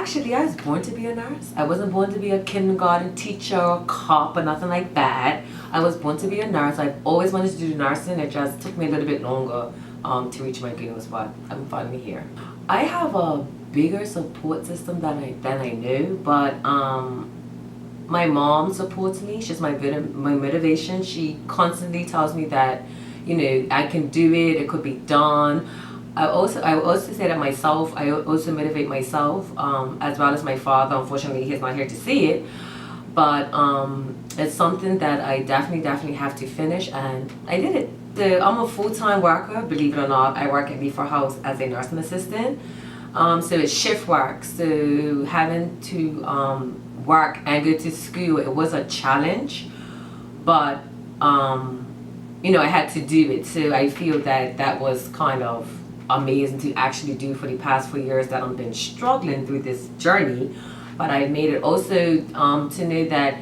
Actually, I was born to be a nurse. I wasn't born to be a kindergarten teacher or cop or nothing like that. I was born to be a nurse. I've always wanted to do nursing. It just took me a little bit longer to reach my goals, but I'm finally here. I have a bigger support system than I knew, but my mom supports me. She's my motivation. She constantly tells me that, you know, I can do it. It could be done. I also say that myself. I also motivate myself, as well as my father. Unfortunately, he's not here to see it, but it's something that I definitely have to finish, and I did it. So I'm a full-time worker, believe it or not. I work at Leafer House as a nursing assistant. So it's shift work. So having to work and go to school, it was a challenge, but you know, I had to do it. So I feel that that was kind of amazing to actually do for the past 4 years that I've been struggling through this journey. But I made it also to know that,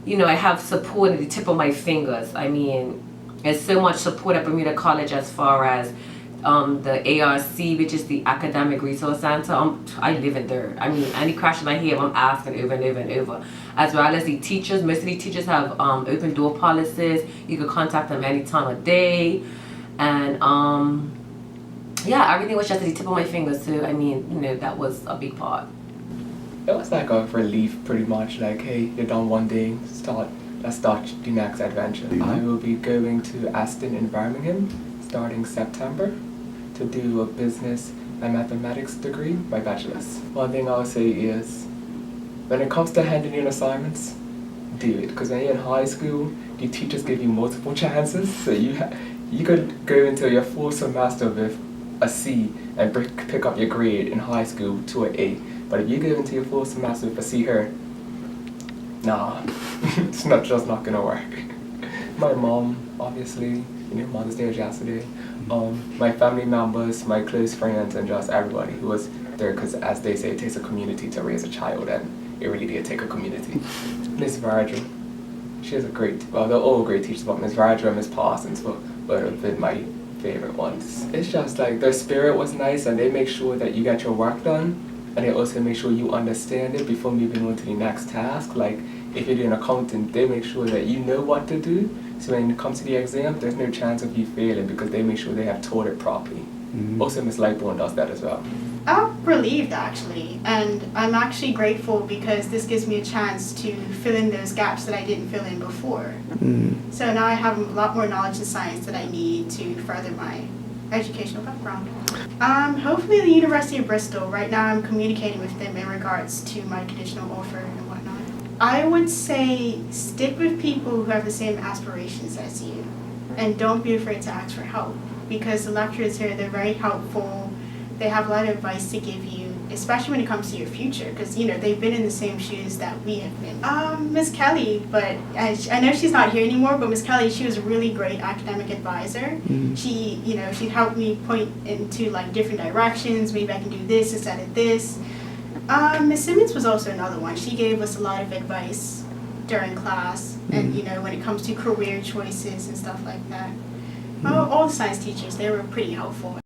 you know, I have support at the tip of my fingers. I mean, there's so much support at Bermuda College as far as the ARC, which is the Academic Resource Center. I live in there. I mean, any question I hear, I'm asking over and over and over. As well as the teachers. Most of the teachers have open door policies. You can contact them any time of day. And yeah, everything was just at the tip of my fingers. So, I mean, you know, that was a big part. It was like a relief, pretty much. Like, hey, you're done one day, let's start the next adventure. I will be going to Aston in Birmingham starting September to do a business and mathematics degree, my bachelor's. One thing I'll say is, when it comes to handing in assignments, do it. Because when you're in high school, the teachers give you multiple chances. So you could go into your full semester with a C and pick up your grade in high school to an A. But if you go into your full semester with a C here, nah, it's just not gonna work. My mom, obviously, you know, Mother's Day was yesterday. My family members, my close friends, and just everybody who was there, because as they say, it takes a community to raise a child, and it really did take a community. Miss Virgil, she has a great, well, they're all great teachers, but Miss Virgil and Miss Parsons have been my favorite ones. It's just like their spirit was nice, and they make sure that you get your work done, and they also make sure you understand it before moving on to the next task. Like if you're doing accounting, they make sure that you know what to do. So when it comes to the exam, there's no chance of you failing because they make sure they have taught it properly. Also, Miss Lightbourne does that as well. I'm relieved actually, and I'm actually grateful because this gives me a chance to fill in those gaps that I didn't fill in before. So now I have a lot more knowledge in science that I need to further my educational background. Hopefully the University of Bristol. Right now I'm communicating with them in regards to my conditional offer and whatnot. I would say stick with people who have the same aspirations as you, and don't be afraid to ask for help, because the lecturers here, they're very helpful. They have a lot of advice to give you, especially when it comes to your future, because you know they've been in the same shoes that we have been. Miss Kelly, but I know she's not here anymore, but Miss Kelly, she was a really great academic advisor. She, you know, she helped me point into like different directions. Maybe I can do this instead of this. Miss Simmons was also another one. She gave us a lot of advice during class, and you know, when it comes to career choices and stuff like that. All the science teachers, they were pretty helpful.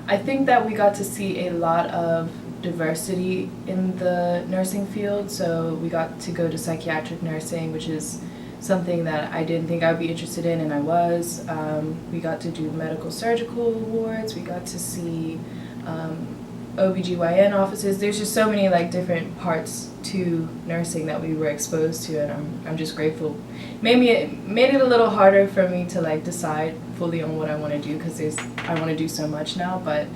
I think that we got to see a lot of diversity in the nursing field. So we got to go to psychiatric nursing, which is something that I didn't think I'd be interested in, and I was. We got to do medical surgical wards. We got to see OBGYN offices. There's just so many like different parts to nursing that we were exposed to, and I'm just grateful. Made it a little harder for me to like decide fully on what I want to do, because I want to do so much now, but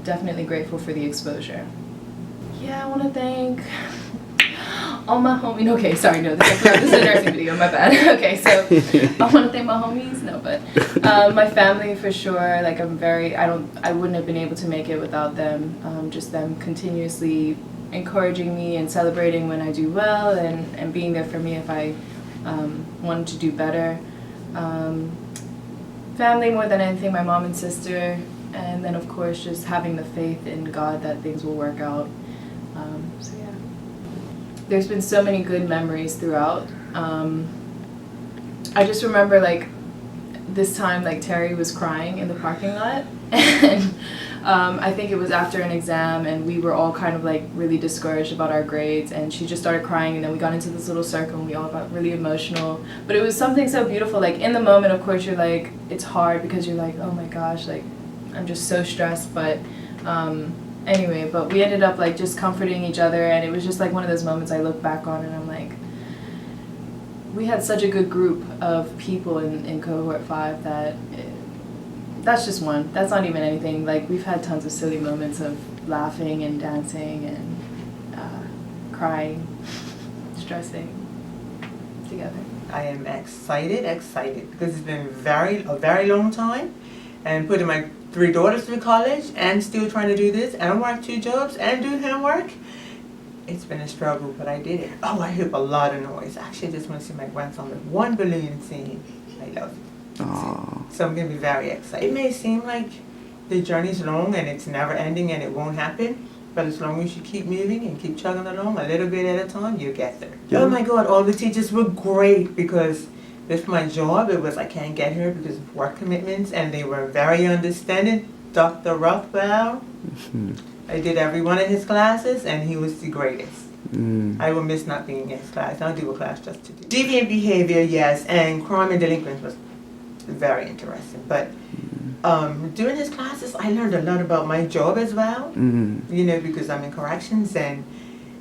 definitely grateful for the exposure. Yeah, I want to thank all my homies. Okay, sorry, no, this is a nursing video. My bad. Okay, so I want to thank my homies. No, but my family for sure. Like I wouldn't have been able to make it without them. Just them continuously encouraging me and celebrating when I do well, and being there for me if I wanted to do better. Family more than anything, my mom and sister, and then of course just having the faith in God that things will work out. So yeah, there's been so many good memories throughout. I just remember like this time like Terry was crying in the parking lot, and I think it was after an exam, and we were all kind of like really discouraged about our grades, and she just started crying, and then we got into this little circle and we all got really emotional. But it was something so beautiful. Like in the moment, of course, you're like, it's hard because you're like, oh my gosh, like I'm just so stressed. But anyway, but we ended up like just comforting each other, and it was just like one of those moments I look back on and I'm like, we had such a good group of people in cohort 5 that that's just one. That's not even anything. Like we've had tons of silly moments of laughing and dancing and crying, stressing together. I am excited because it's been a very long time, and putting my 3 daughters through college and still trying to do this and work 2 jobs and do homework. It's been a struggle, but I did it. Oh, I heard a lot of noise. Actually, I just want to see my grandson with 1 balloon singing. I love it. Aww. So I'm going to be very excited. It may seem like the journey's long and it's never ending and it won't happen, but as long as you keep moving and keep chugging along a little bit at a time, you'll get there. Yeah. Oh my God, all the teachers were great because with my job, it was I can't get here because of work commitments, and they were very understanding. Dr. Rothwell, I did every one of his classes and he was the greatest. I will miss not being in his class. I'll do a class just to do. Deviant behavior, yes, and crime and delinquents was very interesting. But during his classes, I learned a lot about my job as well, you know, because I'm in corrections, and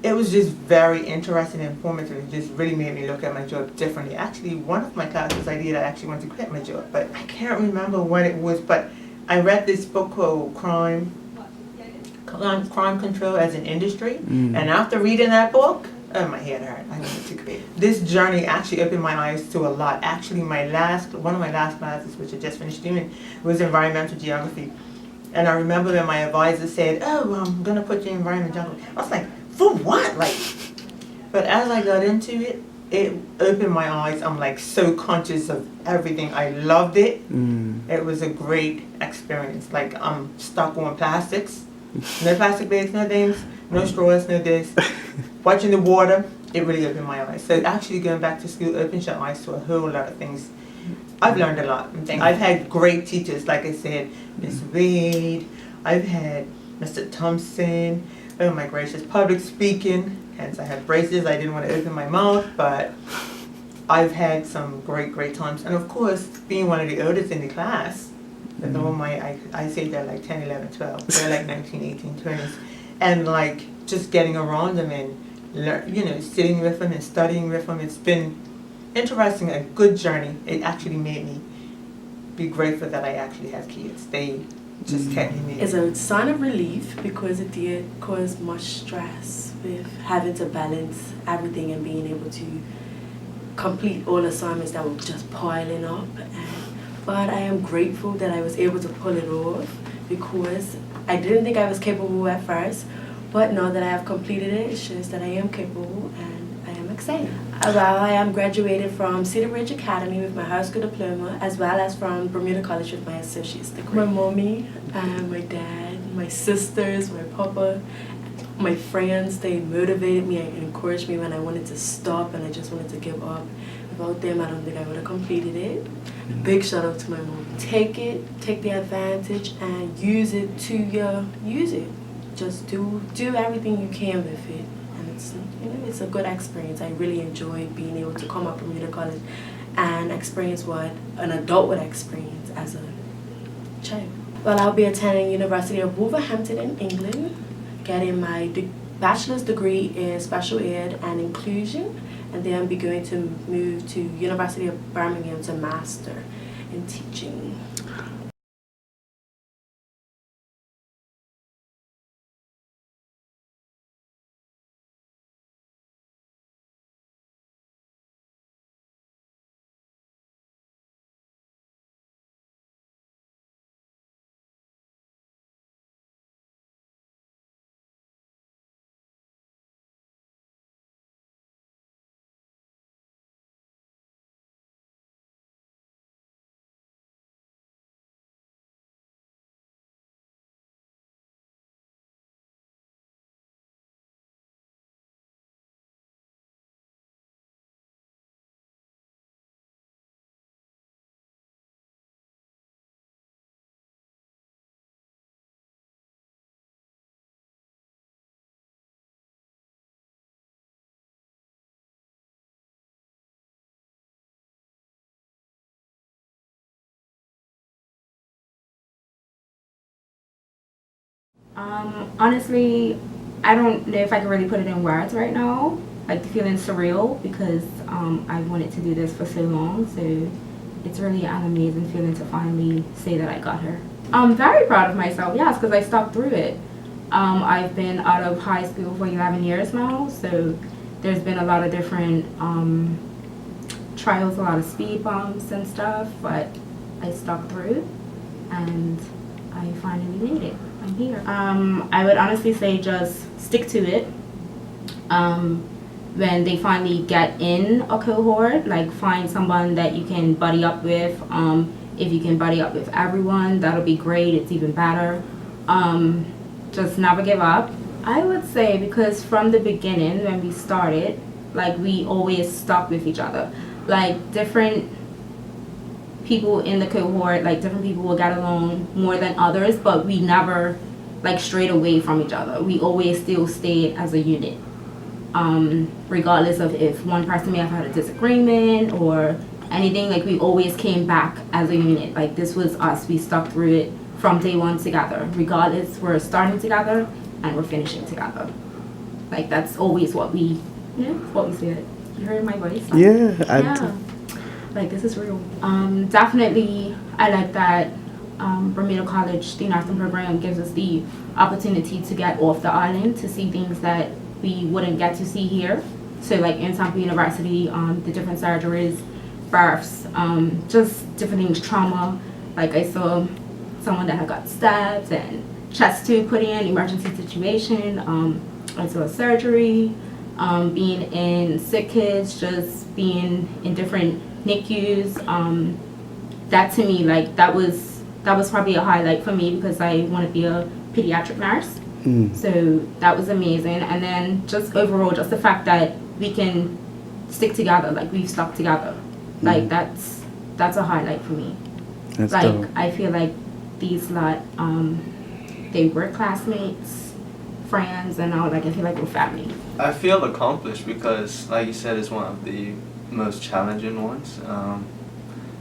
it was just very interesting and informative. It just really made me look at my job differently. Actually, one of my classes I actually wanted to quit my job, but I can't remember what it was, but I read this book called Crime Control as an Industry, and after reading that book, oh, my head hurt. I wanted to quit. This journey actually opened my eyes to a lot. Actually, one of my last classes, which I just finished doing, was environmental geography. And I remember when my advisor said, "Oh, I'm gonna put you in environmental geography." I was like, "For what?" Like, but as I got into it, it opened my eyes. I'm like so conscious of everything. I loved it. It was a great experience. Like I'm stuck on plastics. No plastic bags, no things, no straws, no this. Watching the water, it really opened my eyes. So actually going back to school opened your eyes to a whole lot of things. I've learned a lot. I've had great teachers, like I said, Miss Wade. I've had Mr. Thompson. Oh my gracious, public speaking. Hence I have braces. I didn't want to open my mouth, but I've had some great times. And of course, being one of the oldest in the class, with all I say they're like 10, 11, 12. They're like 19, 18, 20s. And like just getting around them and sitting with them and studying with them. It's been interesting, a good journey. It actually made me be grateful that I actually have kids. They just kept me moving. It's a sign of relief because it did cause much stress with having to balance everything and being able to complete all assignments that were just piling up. But I am grateful that I was able to pull it off because I didn't think I was capable at first, but now that I have completed it, it shows that I am capable and I am excited. Well, I am graduated from Cedar Ridge Academy with my high school diploma, as well as from Bermuda College with my associate's degree. My mommy, my dad, my sisters, my papa, my friends, they motivated me and encouraged me when I wanted to stop and I just wanted to give up. Without them, I don't think I would have completed it. Big shout out to my mom. Take the advantage and use it. Just do everything you can with it. And it's a good experience. I really enjoyed being able to come up from Bermuda College and experience what an adult would experience as a child. Well, I'll be attending University of Wolverhampton in England, getting my bachelor's degree in special ed and inclusion, and then I'll be going to move to University of Birmingham to master in teaching. Honestly, I don't know if I can really put it in words right now. Like the feeling surreal because I wanted to do this for so long. So it's really an amazing feeling to finally say that I got her. I'm very proud of myself, yes, because I stuck through it. I've been out of high school for 11 years now, so there's been a lot of different trials, a lot of speed bumps and stuff, but I stuck through and I finally made it. I'm here. I would honestly say just stick to it. When they finally get in a cohort, like find someone that you can buddy up with. If you can buddy up with everyone, that'll be great. It's even better. Just never give up. I would say because from the beginning when we started, like we always stuck with each other. Like different people in the cohort, like different people will get along more than others, but we never like strayed away from each other. We always still stayed as a unit. Regardless of if one person may have had a disagreement or anything, like we always came back as a unit. Like this was us. We stuck through it from day one together. Regardless, we're starting together and we're finishing together. Like that's always what we, what we said. You heard my voice? Yeah. Like this is real. Definitely, I like that Bermuda College, the nursing program, gives us the opportunity to get off the island to see things that we wouldn't get to see here. So like in Tampa University, the different surgeries, births, just different things, trauma. Like I saw someone that had got stabbed and chest tube put in, emergency situation. I saw a surgery, being in sick kids, just being in different NICUs. That to me, like that was probably a highlight for me because I want to be a pediatric nurse. So that was amazing. And then just overall, just the fact that we can stick together, like we've stuck together, like that's a highlight for me. That's like dope. I feel like these lot, they were classmates, friends, and now like I feel like we're family. I feel accomplished because, like you said, it's one of the most challenging ones.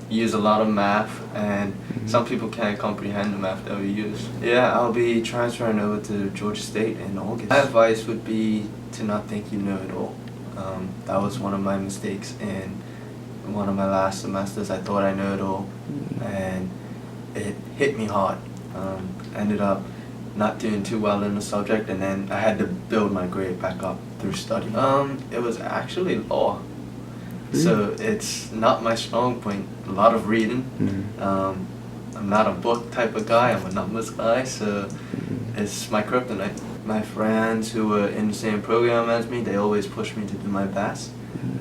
You use a lot of math, and some people can't comprehend the math that we use. Yeah, I'll be transferring over to Georgia State in August. My advice would be to not think you know it all. That was one of my mistakes in one of my last semesters. I thought I know it all, and it hit me hard. Ended up not doing too well in the subject, and then I had to build my grade back up through study. It was actually law. So it's not my strong point. A lot of reading. I'm not a book type of guy. I'm a numbers guy. So it's my kryptonite. My friends who were in the same program as me, they always push me to do my best.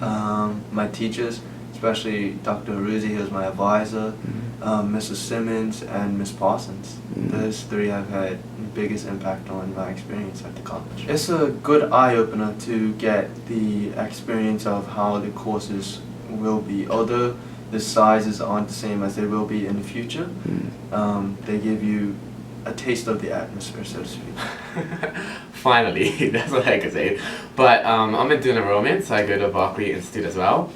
My teachers, especially Dr. Aruzzi, who was my advisor, Mrs. Simmons, and Miss Parsons. Those three have had the biggest impact on my experience at the college. It's a good eye-opener to get the experience of how the courses will be. Although the sizes aren't the same as they will be in the future, they give you a taste of the atmosphere, so to speak. Finally, that's what I could say. But I'm in doing enrollment, so I go to Berkeley Institute as well.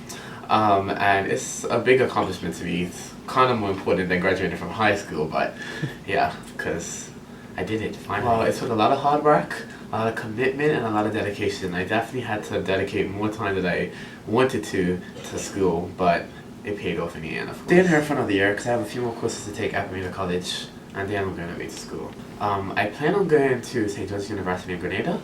And it's a big accomplishment to me. It's kind of more important than graduating from high school, but yeah, because I did it finally. Well, it took a lot of hard work, a lot of commitment, and a lot of dedication. I definitely had to dedicate more time than I wanted to school, but it paid off in the end. Staying here for another year because I have a few more courses to take at Bermuda College, and then I'm going away to school. I plan on going to St. John's University in Grenada.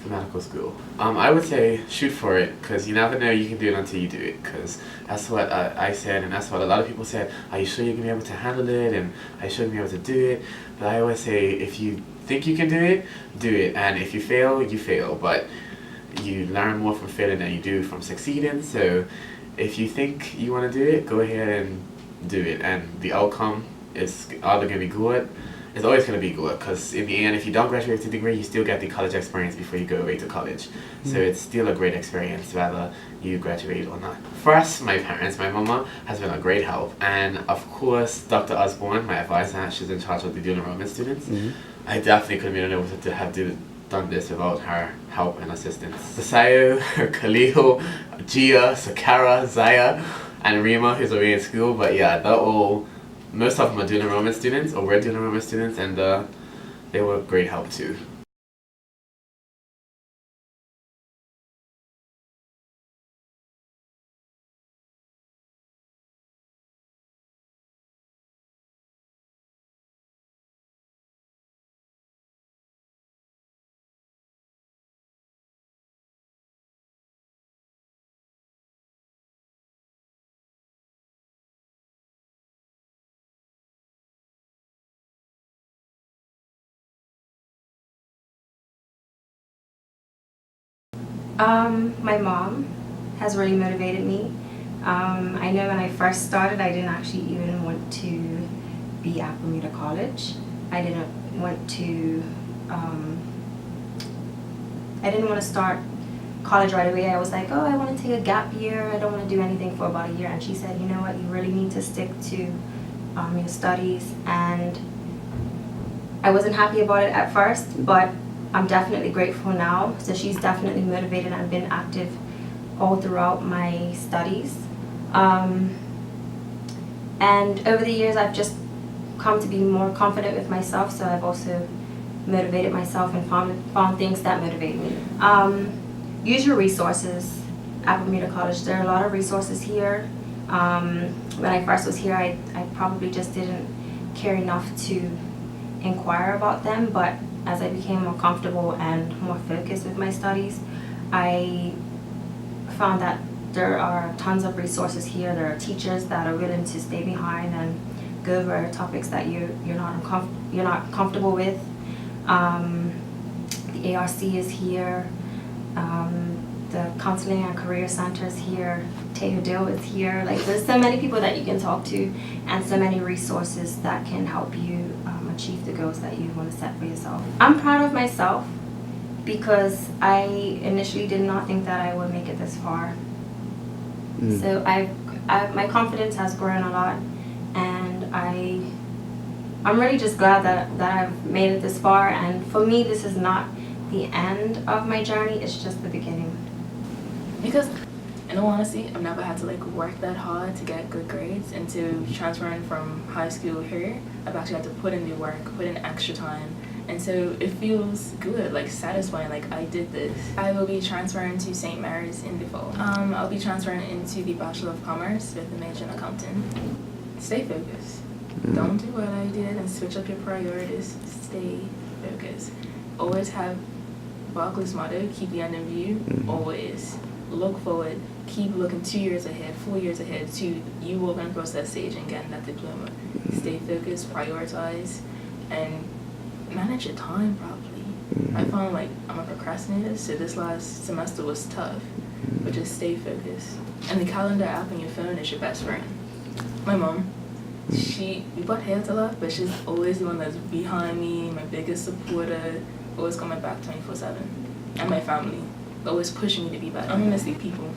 For medical school. I would say shoot for it because you never know you can do it until you do it, because that's what I said, and that's what a lot of people said. Are you sure you're going to be able to handle it, and are you sure you're going to be able to do it? But I always say if you think you can do it, and if you fail, you fail, but you learn more from failing than you do from succeeding. So if you think you want to do it, go ahead and do it, and the outcome is either going to be good. It's always going to be good because in the end, if you don't graduate with a degree, you still get the college experience before you go away to college. So it's still a great experience whether you graduate or not. For us, my parents, my mama has been a great help, and of course Dr. Osborne, my advisor, she's in charge of the dual enrollment students. I definitely couldn't be able to have done this without her help and assistance. Sasayo, Khalil, Gia, Sakara, Zaya, and Rima, who's away in school, but yeah, they're all, most of them are dual enrollment students, or we're dual enrollment students, and they were a great help too. My mom has really motivated me. I know when I first started, I didn't actually even want to be at Bermuda College. I didn't want to start college right away. I was like, oh, I want to take a gap year. I don't want to do anything for about a year. And she said, you know what, you really need to stick to your studies. And I wasn't happy about it at first, but I'm definitely grateful now. So she's definitely motivated and been active all throughout my studies. And over the years, I've just come to be more confident with myself. So I've also motivated myself and found things that motivate me. Use your resources at Bermuda College. There are a lot of resources here. When I first was here, I probably just didn't care enough to inquire about them, but as I became more comfortable and more focused with my studies, I found that there are tons of resources here. There are teachers that are willing to stay behind and go over topics that you're not comfortable with. The ARC is here. The Counseling and Career Center is here. Taylor Dill is here. Like, there's so many people that you can talk to and so many resources that can help you achieve the goals that you want to set for yourself. I'm proud of myself because I initially did not think that I would make it this far. So my confidence has grown a lot, and I'm really just glad that I've made it this far. And for me, this is not the end of my journey, it's just the beginning. Because in all honesty, I've never had to work that hard to get good grades, and to transferring from high school here, I've actually had to put in the work, put in extra time, and so it feels good, satisfying, I did this. I will be transferring to St. Mary's in the fall. I'll be transferring into the Bachelor of Commerce with a major in accounting. Stay focused. Don't do what I did and switch up your priorities. Stay focused. Always have Barclay's motto, keep the end in view, always. Look forward, keep looking 2 years ahead, 4 years ahead to you walking across that stage and getting that diploma. Stay focused, prioritize, and manage your time properly. I found I'm a procrastinator, so this last semester was tough, but just stay focused. And the calendar app on your phone is your best friend. My mom, we butt heads a lot, but she's always the one that's behind me, my biggest supporter, always got my back 24/7. And my family, always pushing me to be better. I'm gonna miss these people.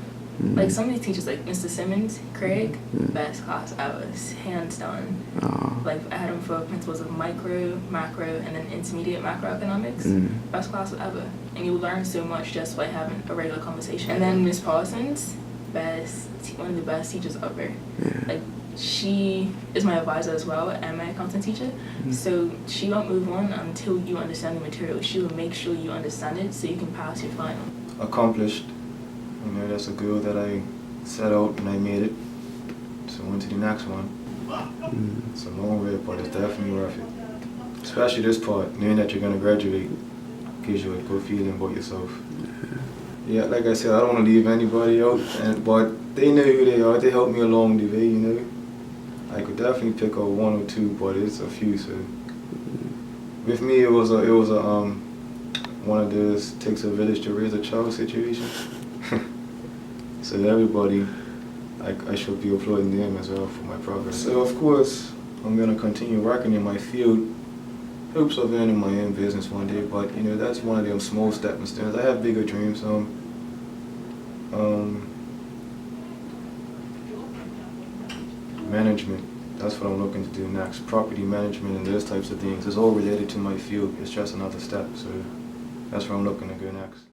Some of these teachers, like Mr. Simmons, Craig, best class hours, hands down. I had him for principles of micro, macro, and then intermediate macroeconomics. Best class ever. And you learn so much just by having a regular conversation. And then Miss Parsons, one of the best teachers ever. She is my advisor as well and my accounting teacher. So she won't move on until you understand the material. She will make sure you understand it so you can pass your final. Accomplished. That's a goal that I set out and I made it. So on to the next one. It's a long way, but it's definitely worth it. Especially this part, knowing that you're going to graduate, gives you a good feeling about yourself. Yeah, like I said, I don't want to leave anybody out, but they know who they are. They helped me along the way, I could definitely pick up one or two, but it's a few. So with me, it was one of those takes a village to raise a child situations. So everybody, I should be applauding them as well for my progress. So of course, I'm gonna continue working in my field. Hopes of owning my own business one day, but that's one of them small stepping stones. I have bigger dreams. Management. That's what I'm looking to do next. Property management and those types of things. It's all related to my field. It's just another step. So that's where I'm looking to go next.